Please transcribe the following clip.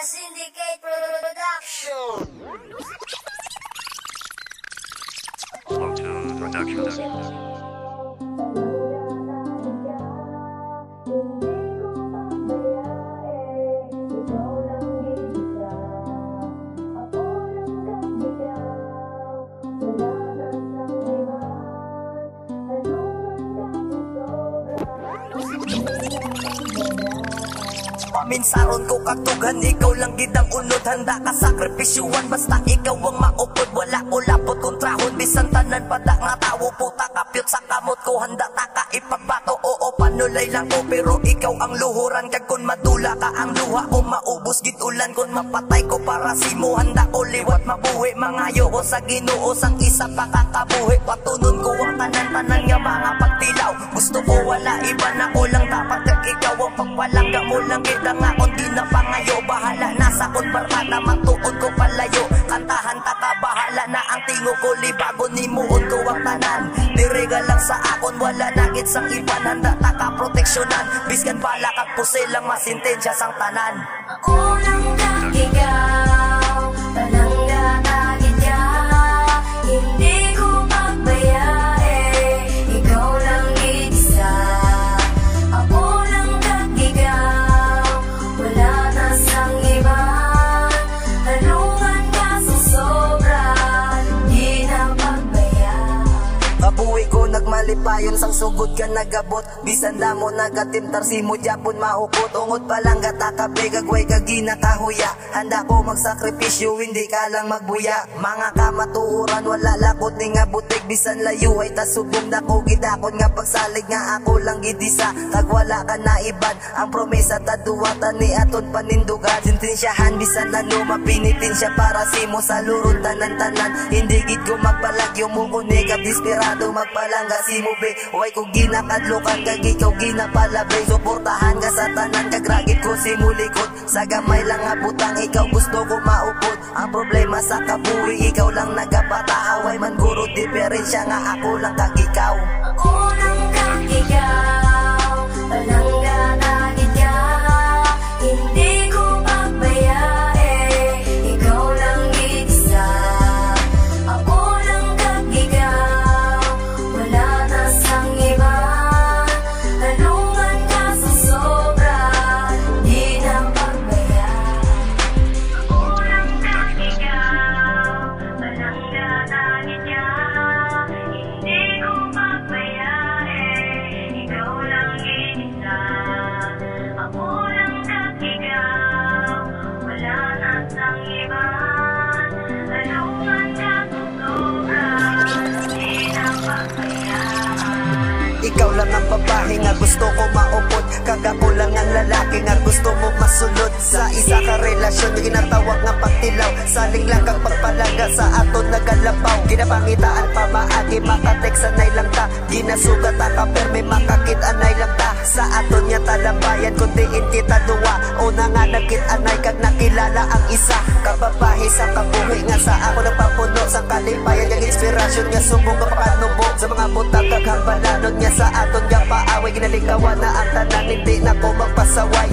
Syndicate Production. Slow Production. Paminsaron ko katugan, ikaw lang gidang unod. Handa ka sakripisyuan, basta ikaw ang maupod. Wala ko lapot kontrahon, bisan tanan pada nga tawo. Puta kapyot sa kamot ko, handa ta ka ipagbato. Oo, panulay lang ko, pero ikaw ang luhuran. Kag kun madula ka ang luha ko, maubos gid ulan. Kun mapatay ko para simo, handa ko liwat mabuhi. Mangayo ko sa Ginoo, sang isa pa kakabuhi. Patunon ko ang tanan-tanan nga mga pagtilaw. Gusto ko wala iba na ko lang dapat. Kag ikaw ang pagpalangga mo lang kita nga kung di na pangayo. Bahala na sa kun barkada, matuod ko palayo. Kantahan ta ka, bahala na ang tingo ko. Libago ni muon ko ang tanan. Direga lang sa akon, wala na git sang iban. Handa ta ka proteksyonan, biskan bala kag pusil lang masintensya sang tanan. Ako lang kang ikaw, palangga tagit ka. Hindi ko magbayae, ikaw lang isa. Ako lang kang ikaw, wala na sang iba. Halungan ka sa sobra, di na pagbayaan. Kabuhi ko nagmalipayon, sang sugod ka nagabot. Bisan damo nagatimtar si mo Japon maukot. Ungod palang gatakabe, gagway kaginatahuya. Handa ko magsakripisyo, hindi ka lang magbuya. Mga kamatuuran, wala lakot ni nga butik. Bisan layo ay tasubong dako, gidakon nga pagsalig nga ako lang gidisa. Tag wala ka na iban, ang promesa taduwatan ni aton panindugan. Sintensyahan, bisan ano mapinitin siya para si mo sa lurod tanan-tanan. Hindi gid ko magpalagyo mo kunikap, desperado magpalangga si mo be. Huwag ko ginakadlukan, kag ikaw ginapalabe. Suportahan ka sa tanan, kag ragit ko si mulikot. Sa gamay lang nga butang, ikaw gusto ko maupod. Ang problema sa kabuhi, ikaw lang nagabata. Away man guro, diferensya nga ako lang kag ikaw. Ako lang kang ikaw, palangga tagit ka. Hindi ko magbayae, ikaw lang isa. Ako lang kang ikaw, wala na sang iba. Halungan ka sa sobra, di na pagbayaan. Ako lang kang ikaw, palangga tagit ka. Hindi ko magbayae, ikaw lang isa. Ako lang kang ikaw, wala na sang iba. Halungan ka sa sobra, di na pagbayaan. Ikaw lang ang babae nga gusto ko maupod. Kag ako lang ang lalaki nga gusto mo masulod. Sa isa ka relasyon, ginatawag nga pagtilaw. Saling lang kang pagpalaga sa aton nagalabaw. Ginapangitaan pa maagi, makatek sanay lang ta. Ginasugat ta ka perme, makakit anay lang ta. Sa aton niya talabayan, kundiin kita duwa. Una nga nagkit anay, kag nakilala ang isa. Kababahe sa kabuhi nga sa ako nagpapuno. Sang kalipayan yung inspirasyon nga subong ka pakanubo. Sa mga butang kag hambalanon nga sa aton nga paaway. Ginalikawan na ang tanan, hindi na ko magpasaway.